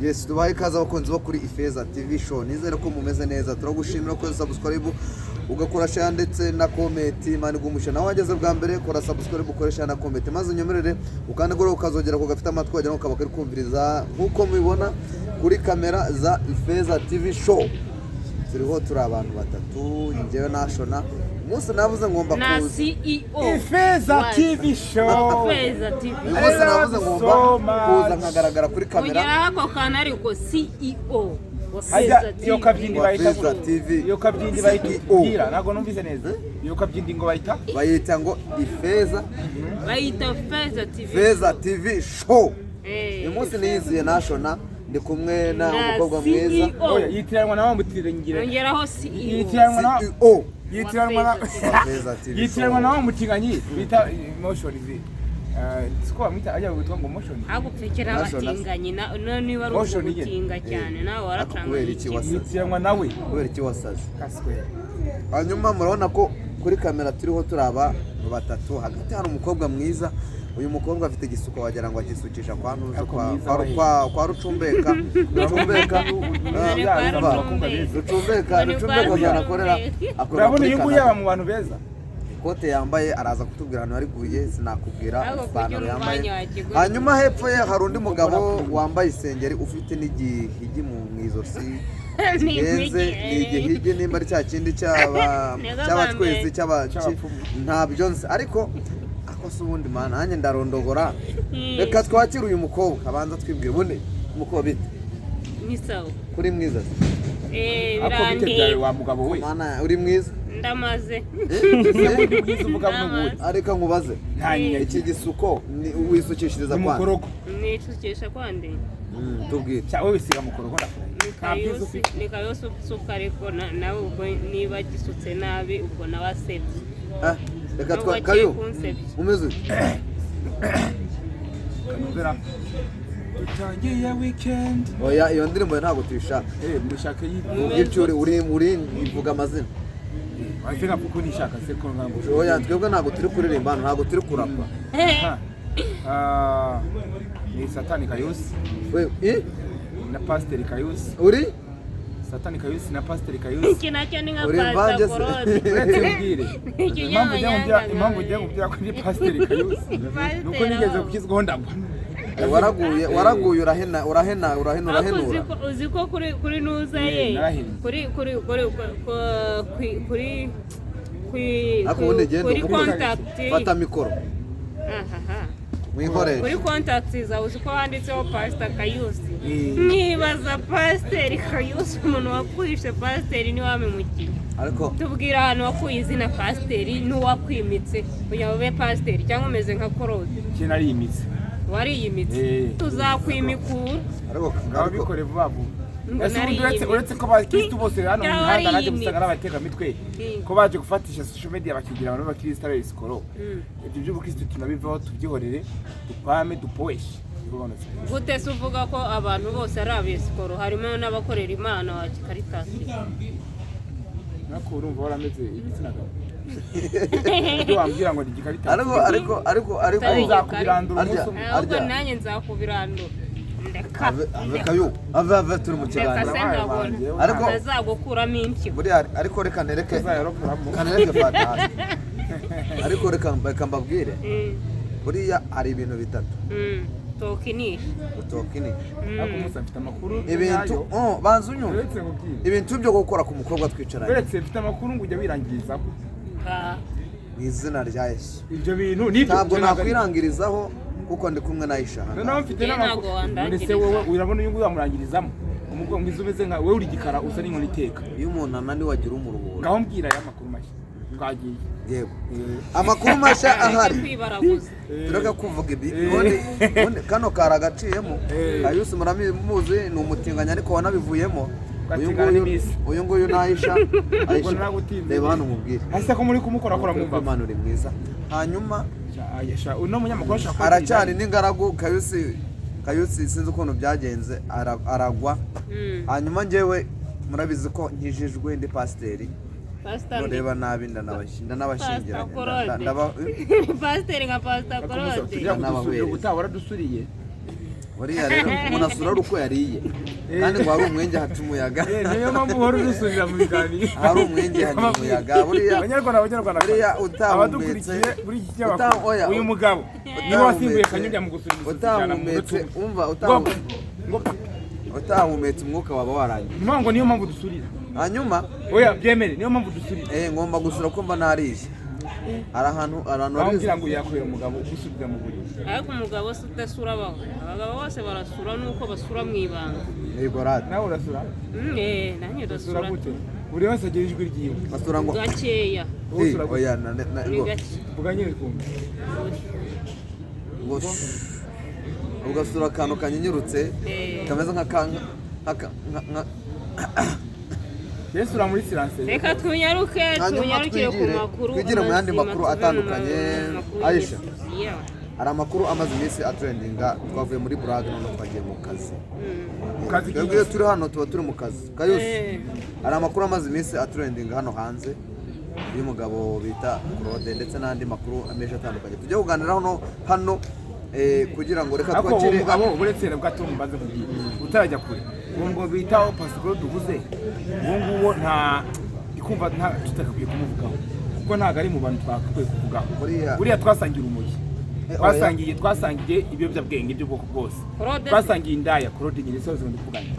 Yes, tubaye ikaze abakunzi bo kuri Ifeza TV show. Nizere ko mumeze neza. Turagushimira ko subscribe ugakora share ndetse na comment. Imana igumusha nawe wageze bwa mbere kora subscribe ukoresha na comment maze unyemerere ukande gore ukazogera ko gafite amatwi wagira ngo kabakari kumviriza nkuko mubibona kuri kamera za Ifeza TV show. Turiho turi abantu batatu njyewe nashona umunsi navuze ngomba na kuza CEO Ifeza TV show. Ifeza TV. umunsi navuze ngomba kuza nkagaragara kuri kamera. Ongera ako kana ariko CEO Ajya iyo kabyindi bayita Ifeza TV. iyo kabyindi bayita gira nago numvise neza iyo kabyindi ngo bayita ngo Ifeza bayita Ifeza TV. Ifeza TV show. Eh. Uyu munsi niyiziye nashona ndi kumwe na umukobwa mwiza. oya yitiranwa na wamutire ngira Ongeraho CEO. yitiranwa na CEO yitiranwa na Ifeza TV yitiranwa na wamutinganyi bita emotion izi siko bamwita ajya gutwa ngo emotion Agupfekera abatinganyi none wari ugutinga cyane nawe waracanga yitiranwa nawe kubera iki wasaze. kaswe Hanyuma murabona ko kuri kamera turiho turaba batatu hagati hari umukobwa mwiza. Uyu mukobwa afite igisuko wagira ngo agisukisha kwa ntuzo kwa rucumbeka yanakorera urabona uyu nguyu yaba mu bantu beza ikote yambaye araza kutubwira ahantu ari guye sinakubwira ipantaro yambaye. Hanyuma hepfo ye hari undi mugabo wambaye isengeri ufite n'igihigi mu izosi genze igihigi nimba ari cya kindi cy'abatwezi ntabyo nzi ariko akoze ubundi mana nanjye ndarondogora. Reka twakire uyu mukobwa abanza twibwire bune umukobwa bite ni sawa kuri mwiza birandeye wa mugabo we mana uri mwiza ndamaze bwiza umugabo n'ubundi areka nkubaze iki gisuko wisukishiriza kwa mukorogo nicukisha kwande tubwire cyawe bisiga mukorogo ni kayoso suka ariko nawe ubwo niba gisutse nabi ubwo nawasebye reka twakayo umeze tutangiye weekend oya iyo ndirimbo ntabwo tuyishaka ndashaka y'ibyo uri ivuga amazina wafika kuko nishaka se ko ngambo oya twebwe ntabwo turi kuririmba ntabwo turi kurapa. Ni Satani Kayusi na Pastor Kayusi uri Satani Kayusi na Pastor Kayusi iki nacyo ni nka Pastor Korode uretse impamvu ujya kugira ko ni Pastor Kayusi nuko nigeze kukizwaho ndabona waraguye urahenura uzi ko kuri nuza ye kuri contact fata mikoro kuri contact zawe uzi ko handitseho Pastor Kayusi nibaza Pastor Kayusi umuntu wakwishe Pastor ni wamemukiye ariko tubwira ahantu wakuye izina Pastor n'uwakwimitse kugira ngo ube Pastor cyangwa umeze nka Korode kina ari imitsi wariyimitse tuzakwimikura ariko ngabikore vuba vuba uretse ko bakristo bose hano mu Rwanda naje gusanga n'abateka mitwe ko baje gufatisha social media bakigira abantu bakristo ari sikoro ibyo by'ubukristo tunabivaho tubyihorere dupame dupoeshe gute se uvuga ko abantu bose ari abesikoro harimo n'abakorera Imana wa Caritas nako urumva warameze igitsina gabo wambwira ngo digikarita ariko nzakubirandura umunsi umwe ahubwo nanjye nzakubirandura ave turi mu kiganiro ariko azagukuramo impyiko ariko reka nereke fata hasi ariko reka mbabwire buriya hari ibintu bitatu tokini ako musa mfite amakuru ibintu banza unyumve ibintu byo gukora ku mukobwa twicaranye uretse mfite amakuru ngo ujya wirangirizaho mu izina rya Yesu ibyo bintu nibyo ntabwo nakwirangirizaho kuko ndi kumwe na Aisha noneho mfite n'amakuru ndetse wowe urabona uyu nguyu wamurangirizamo umugabo mwiza umeze nka wowe uri gikara usa n'inkoni iteka iyo umuntu ananiwe agira umuruhuro ngaho mbwira aya makuru mashya twagiye yego amakuru mashya ahari tureka kuvuga ibi kano karagaciyemo Kayusi muramuzi ni umutinganya ariko wanabivuyemo uyu nguyu na Aisha reba hano umubwire hasa ko muri kumukorakora mu Imana uri mwiza. Hanyuma uno munyamakuru ashaka aracyari n'ingaragu Kayusi sinzi ukuntu byagenze aragwa. Hanyuma njyewe murabizi ko nkijijwe ndi pasiteri reba nabi ndanabashingira pasiteri nka Pastor Korode gutahora dusuriye buriya rero umuntu asura ari uko yariye kandi ngo hari umwenge haca umuyaga niyo mpamvu uhora urusurira mu biganiro hari umwenge haca umuyaga buriya abanyarwanda buriya abadukurikiye buri iki cyabakuru uyu mugabo niwe wasimbuye Kanyunya mu gusura utahumetse umva utahumetse umwuka waba warangiye ngo niyo mpamvu dusurira hanyuma oya byemere niyo mpamvu dusurira ngomba gusura ko mba nariye hari ahantu bambwira ngo yakorera umugabo usubira mu buriri ariko umugabo se udasura abaho abagabo bose barasura nuko basura mu ibanga yego rad nawe urasura nanjye ndasura gute buri wese agira ijwi ryiwe basura ngo gakeya oya vuga nyine kumva ngo ugasura akantu kanyinyurutse kameze nka Yesu ura muri silence reka tunyarukire ku makuru twigire mu yandi makuru atandukanye Aisha hari amakuru amaze iminsi atrendinga twavuye muri Brag none twagiye mu kazi twebwe turi hano tuba turi mu kazi kayose hari amakuru amaze iminsi atrendinga hano hanze y'umugabo bita Claude ndetse n'andi makuru amenshi atandukanye tujye kuganira hano kugira ngo reka twakire umugabo buretse bwato mbaze kugira utarajya kure uwo ngo bita Pastor duvuze uwo nguwo nta ikumva nta tutakwiye kumuvugaho kuko ntago ari mu bantu twakwiye kuvugaho buriya twasangira umugi twasangiye ibiyobyabwenge by'ubwoko bwose twasangiye indaya Claude nyine sozo ndikuvugana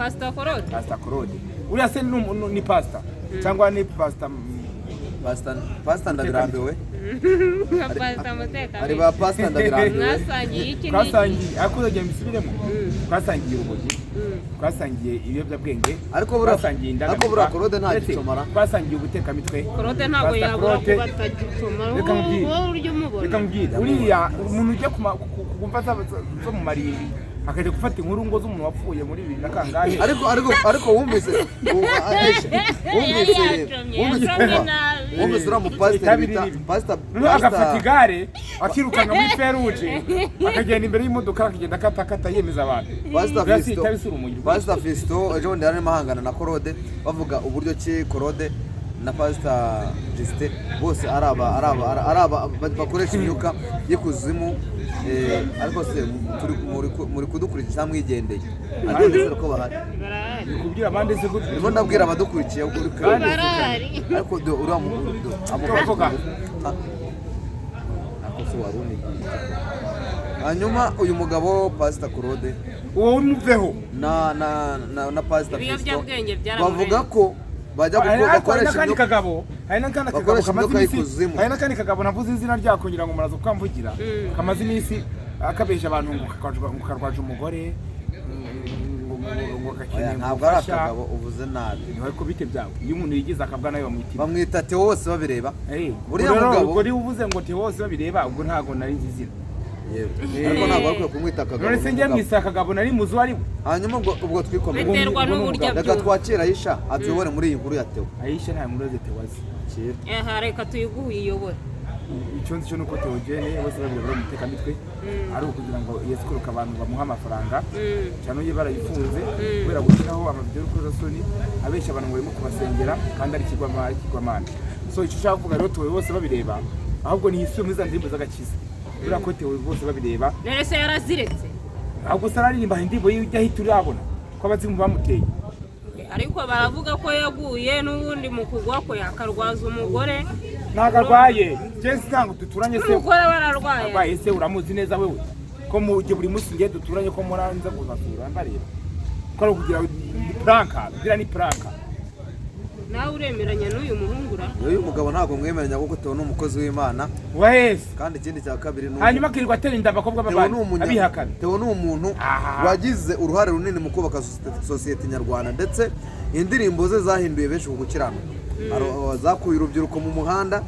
Pastor Claude uriya se ni pastor cyangwa ni pastor ndabirambiwe ari ba pastor ndabirambiwe twasangiye akoze mbisubiremo twasangiye urumogi twasangiye ibiyobyabwenge ariko bura Claude nta gicomara twasangiye ubutekamitwe Claude ntabwo yabura ko batagicomara wowe uryo mubona reka mbwira uriya umuntu ujya kumva zo mu marimbi akajya gufata inkuru ngo z'umuntu wapfuye muri 2000 na kangahe ariko wumvise ura mu pastor agafata igare akirukanga muri feruje akagenda imbere y'imodoka akagenda katakata yemeza abantu Pastor Fisto ejo bundi yarimo ahangana na Claude bavuga uburyo ki Claude na Pastor Justin bose araba bakoresha imyuka y'ikuzimu ariko se muri kudukurikira mwigendeye ariko ko bahari kubwira abandi se gute nibo ndabwira abadukurikiye ariko ura mu amuvuga akoso waruni hanyuma uyu mugabo Pastor Claude uwo umuveho na Pastor Fisto bavuga ko bajya gukoresha kandi kagabo hari n'akandi kagabo kamaze kagabo navuze izina ryako ngira ngo muraza kwamvugira kamaze iminsi akabesha abantu ngo karwaje umugore ngo kakeneye ntabwo ari akagabo uvuze nabi niwe ko bite byawe iyo umuntu yigize akabwa nayo bamwita Teos babireba buriya mugabo uri uvuze ngo Teos babireba ubwo ntago nari nzizina ariko ntabwo ariko kumwita akagabo none se njye mwisa akagabo nari muzi wari hanyuma ubwo twikomeye biterwa n'uburyo reka twakira Aisha atuyobore muri iyi nkuru ya Teo Aisha nta nkuru ze Tewazi reka tuyiguhe iyobore icyo nzi cyo nuko Teogene bose babiri muteka mitwe ari ukugira ngo yesikuruka abantu bamuha amafaranga cyane uye barayifunze kubera gushyiraho amavideo y'urukozasoni abeshya abantu ngo barimo kubasengera kandi ari kigwamana so icyo ushaka kuvuga rero Teo bose babireba ahubwo ni isuyo muri za ndirimbo z'agakiza buriya ko Teo bose babireba none se yaraziretse ahubwo se aririmba indirimbo y'ijya hita urabona ko abazimu bamuteye ariko baravuga ko yaguye n'ubundi mu kugwa ko yakarwaza umugore ntago arwaye jensi ntango duturanye se umugore bararwaye se uramuzi neza wewe ko mu gihe buri munsi ngiye duturanye ko muranza kuzasura mbareba ko ari kugira ni pranka nawe uremeranya n'uyu muhungura uyu mugabo ntabwo mwemeranya kuko Teo n'umukozi w'Imana wese kandi ikindi cya kabiri hanyuma kirirwa atera inda abakobwa b'abandi abihakana Teo ni umuntu wagize uruhare runini mu kubaka sosiyete nyarwanda ndetse indirimbo ze zahinduye benshi ku gukiranuka zakuye urubyiruko mu muhanda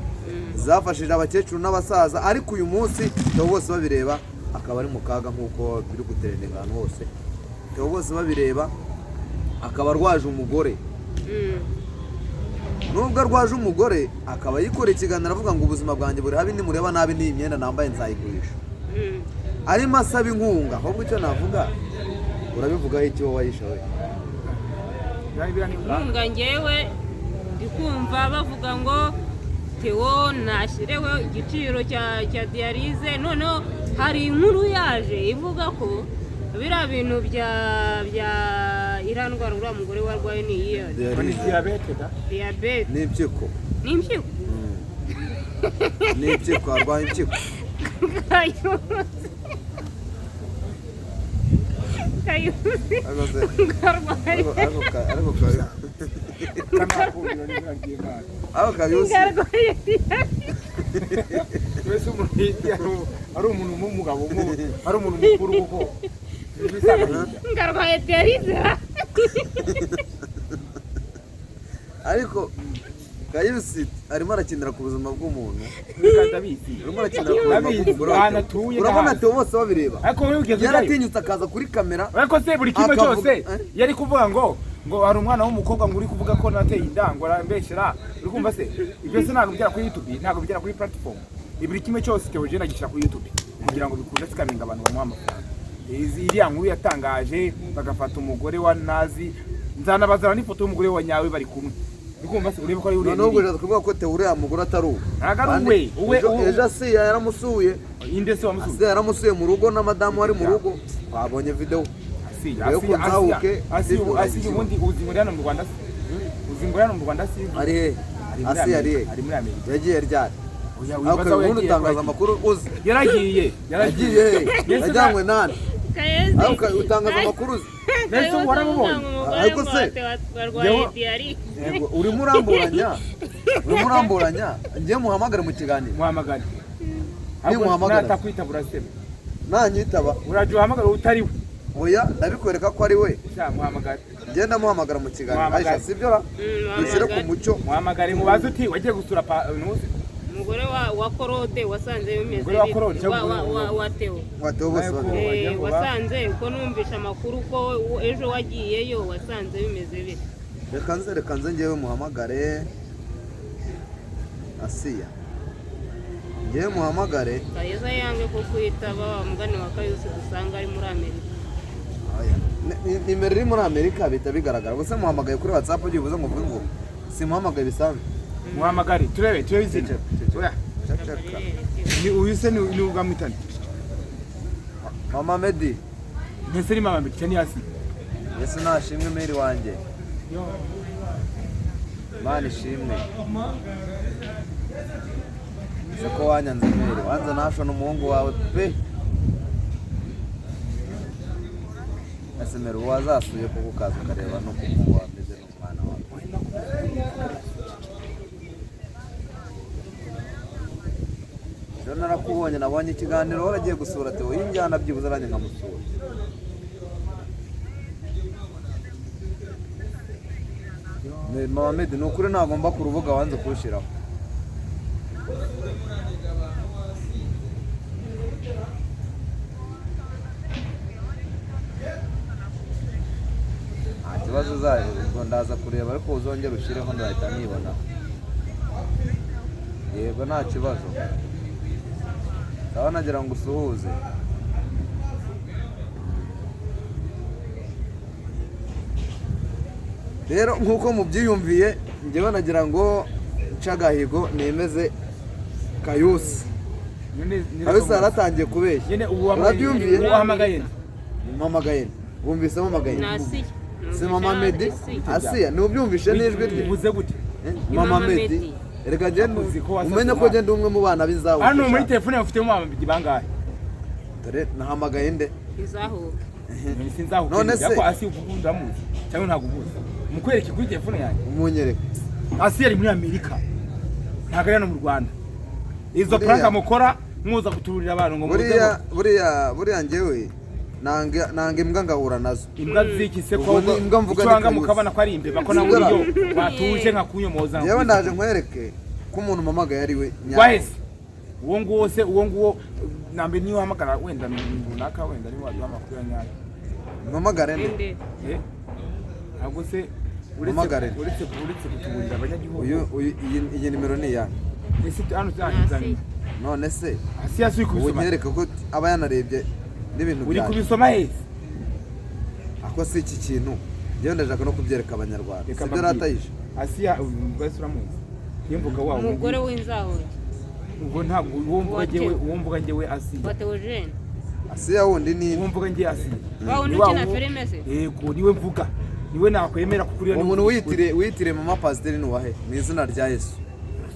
zafashije abakecuru n'abasaza ariko uyu munsi Teo bose babireba akaba ari mu kaga nk'uko biri guterendeka ahantu hose Teo bose babireba akaba arwaje umugore nubwo arwaje umugore akaba yikoreye ikiganiro avuga ngo ubuzima bwanjye buri habi nimureba nabi n'iyi myenda nambaye nzayigurisha arimo asaba inkunga ahubwo icyo navuga urabivugaho iki wowe Aisha we inkunga ngewe ndi kumva bavuga ngo Teo nashyireho igiciro cya dialyse noneho hari inkuru yaje ivuga ko biriya bintu bya iriya ndwara uriya mugore warwaye ni iyihe? Ni diyabete da? Diyabete. Ni impyiko. Ni impyiko? Ni impyiko, arwaye impyiko. Kayusi. Ako Kayusi. Wese umuntu ari umuntu w'umugabo ari umuntu mukuru kuko ngarwaye diyarize. Ariko Kayusi arimo arakinira ku buzima bw'umuntu. Arimo arakinira ku buzima bw'umuntu. Urabona ati bose babireba. Yaratinyutse akaza kuri kamera. Ariko se buri kimwe cyose yari kuvuga ngo hari umwana w'umukobwa ngo uri kuvuga ko nateye inda ngo arambeshera. Uri kumva se ibyo se ntabwo bigera kuri YouTube, ntabwo bigera kuri platform. Buri kimwe cyose Theogene agishyira kuri YouTube kugira ngo bikunde sikaminga abantu bamuha amafaranga. Iriya nkuru yatangaje bagafata umugore wa Nazi, nzanabazana n'ifoto y'umugore wa nyawe bari kumwe. Bikumva se urebe ko ari uriya. Nubwo rero kuvuga ko Theogene mugore atari uwe. Nagaruwe Ejo Asiya yaramusuye. Inde se wamusuye? Asiya yaramusuye mu rugo na madamu ari mu rugo. Twabonye video. Asiya ubundi uzingura hano mu Rwanda. Uzingura hano mu Rwanda si. Ari he? Asiya ari he? Ari muri Amerika. Yagiye ryari? Oya wibaza we utangaza amakuru uzi. Yaragiye. Yajyanywe nani? Kayusi. Ariko utangaza amakuru uzi. Nese warabonye. Ariko se warwaye diyari. Urimo uramburanya. Ngiye muhamagara mu kiganiro. Muhamagara. Ni muhamagara. Natakwita burasema. Nanyitaba. Uraje uhamagara utari we. Oya ndabikwereka ko ari we. Sha muhamagara. Ngenda muhamagara mu kiganiro. Aisha sibyo ra? Bishyire ku mucyo. Muhamagare mubaze uti wagiye gusura nuzi. Umugore wa Korode wasanze bimeze Umugore wa Korode wa Theo. Wa Theo bose. Wasanze uko numvisha amakuru ko ejo wagiyeyo wasanze bimeze bite. Reka nze ngewe muhamagare Asiya. Ngewe muhamagare. Kayeza yange ko kwitaba mugani wa Kayusi dusanga ari muri Amerika. Nimero iri muri Amerika bita bigaragara. Gusa muhamagaye kuri WhatsApp ugiye ngo mvuge ngo simuhamagaye bisanzwe. Muhamagare turebe izina. Oya. Ni uyise ni ugamwitana. Mama Medi. Nese ni Mama Medi cyane hasi. Yesu nashimwe meri wanje. Mani shimwe. Sako wanyanze meri. Wanza nasho n'umuhungu wawe pe. Asemero wazasuye ko kukaza kareba no kumuhungu wameze n'umwana wawe. Narakubonye nabonye ikiganiro waragiye gusura Theo y'injyana byibuze aranye nkamusura. Mama Medi nukuri ntagomba ku rubuga wanze kushiraho. Ikibazo uzaje ndaza kureba ariko uzongera ushireho ndahita nibona. Yego nta kibazo. Sawa nagira ngo usuhuze. Rero nkuko mubyiyumviye ngewe nagira ngo cagahigo nemeze Kayusi. Kayusi aratangiye kubeshya. Nyene urabyumviye uhamagaye. Mpamagaye. Wumvise mpamagaye. Nasi. Si Mama Medi. Asiya nubyumvishe n'ijwi rye. Uvuze gute? Mama Medi. Erega genda umenye ko genda umwe mu bana bizawe. Hano muri telefone bafite Mama Medi bangahe? Dore nahamagaye nde? Izahuka. Sinzahuka. None se yako Asiya ukunda muzi cyangwa ntago ubuze. Mukwereke kuri telefone yanjye. Umunyereka. Asiya ari muri Amerika. Ntago ari hano mu Rwanda. Izo prank mukora muza guturira abantu ngo buriya ngewe nange imbwa ngahura nazo. Imbwa ziki se ko icwanga mukabana ko ari imbeba ko nabo iyo watuje nka kunyomoza. Yewe ndaje nkwereke ko umuntu mamagaye ari we. Wahese. Uwo nguwo nambe niyo hamagara wenda runaka wenda ari wadi amakuru yanyaye. Mamagare nde? Ntabwo se uretse kutuburira abanyagihugu. Iyi nimero ni ya. Ese hano cyane. None se Asiya suye kubisoma. Unyereka ko aba yanarebye n'ibintu bya. Uri kubisoma he? Ako si iki kintu. Ngewe ndashaka no kubyereka abanyarwanda. Sibyo ratayije. Asiya ubasura muzi. Yembuka wawe. Umugore w'inzaho. Ubwo ntabwo uwo mvuga ngewe Asiya. Theogene. Asiya wundi ni mvuga ngiye Asiya wa wundi ukina filime se yego niwe mvuga niwe nakwemera kukuriya umuntu witire mama pasiteri ni wahe mu izina rya Yesu.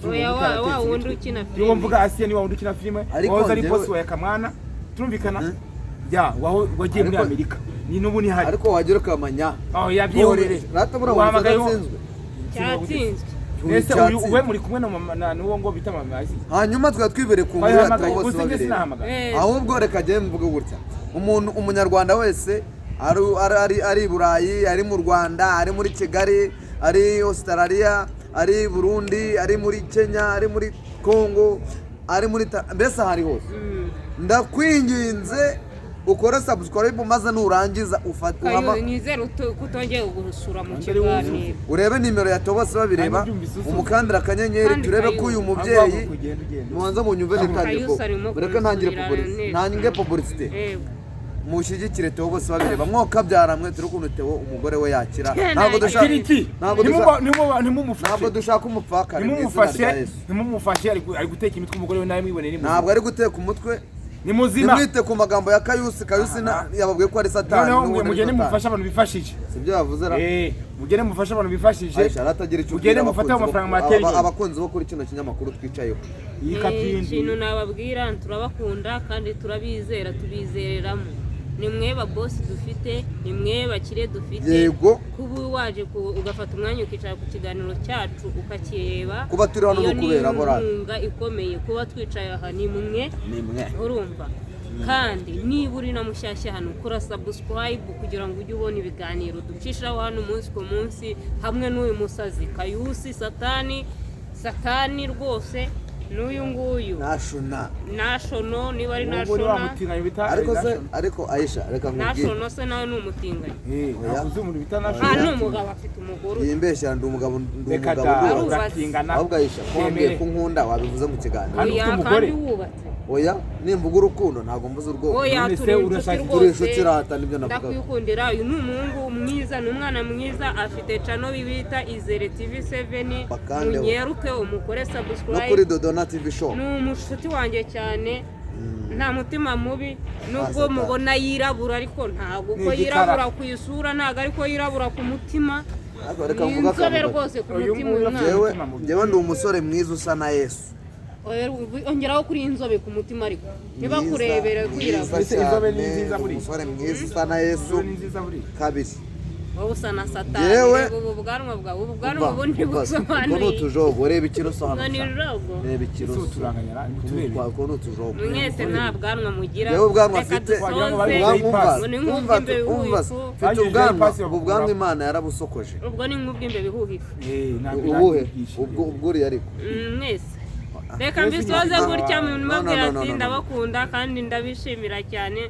oya wa wundi ukina filime niwe mvuga Asiya ni wa wundi ukina filime wahoze ari boss wa Kamwana turumvikana ya wagiye muri Amerika ni nubu ni hari ariko wagira ukamanya yabyihorere wahamagaye utsinzwe cyatsinzwe ese uwe muri kumwe na nuwo ngo bita mama Asiya hanyuma twibere ku nguru ya bose babiri ahubwo reka je mvuge gutya umunyarwanda wese ari Burayi ari mu Rwanda ari muri Kigali ari Australia ari Burundi ari muri Kenya ari muri Congo ari muri mbese hari hose ndakwinginze ukora subscribe maze nurangiza ufata nizere kutongeye gusura mu kiganiro urebe nimero ya Tobose babireba umukandira akanyenyeri turebe ko uyu mubyeyi mubanza munyumve n'itandiko bureka ntangire publicity ntange publicity mushyigikire Tobose babireba mwoka byaramwe turi kuntu Theo umugore we yakira ntabwo dushaka umupfakare nimumufashe ari guteka imitwe umugore we nawe mwibonera ntabwo ari guteka umutwe ni muzima nimwite ku magambo ya Kayusi yababwiye ko ari Satani noneho mugende mufasha abantu bifashije sibyo yavuze ra mugende mufasha abantu bifashije aratagira icyo mugende mufate amafaranga make abakunzi bo kuri kino kinyamakuru twicayeho ikintu nababwira turabakunda kandi turabizera tubizereramo ni mwe ba boss dufite ni mwe bakire dufite yego kuba waje ugafata umwanya ukicara ku kiganiro cyacu ukakireba kuba turi hano no kubera morale ikomeye kuba twicaye aha ni mwe urumva kandi niba uri na mushyashya hano kora subscribe kugira ngo ujye ubona ibiganiro ducishaho hano umunsi ku munsi hamwe n'uyu musazi Kayusi satani rwose n'uyu nguyu national niba ari national ariko Aisha reka nkubwire national se nawe ni umutinganyi yavuze umuntu bita national ni umugabo afite umugore yimbeshya ndi umugabo ahubwo Aisha ko nkunda wabivuze mu kiganiro kandi wubatse oya nimvuga urukundo ntabwo mvuze urwo oya turi inshuti rata nibyo navuga ndakwikundira uyu ni umuhungu mwiza ni umwana mwiza afite channel bibita Izere TV7 munyeruke umukore subscribe no kuri Dodona TV show ni umushuti wanjye cyane nta mutima mubi nubwo mubona yirabura ariko ntabwo ko yirabura ku isura ntabwo ariko yirabura ku mutima inzobe rwose ku mutima njyewe ndi umusore mwiza usa na Yesu ongeraho kuri inzobe ku mutima ariko niba kurebera kwirabura inzobe ni nziza buri umusore mwiza usa na Yesu kabiri wowe usa na Satani ubu bwanwa bwawe ubu bwanwa bundi busobanuye utujogo reba ikiruso hano reba ikiruso turanganyara ko n'utujogo mwese nta bwanwa mugira yewe ubwanwa afite mfite ubwanwa Imana yarabusokoje ubwo ni nk'ubw'imbe bihuhifu ubuhe ubwo uri ariko mwese reka mbisoze gutya mu mbabwira ati ndabakunda kandi ndabishimira cyane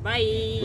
bye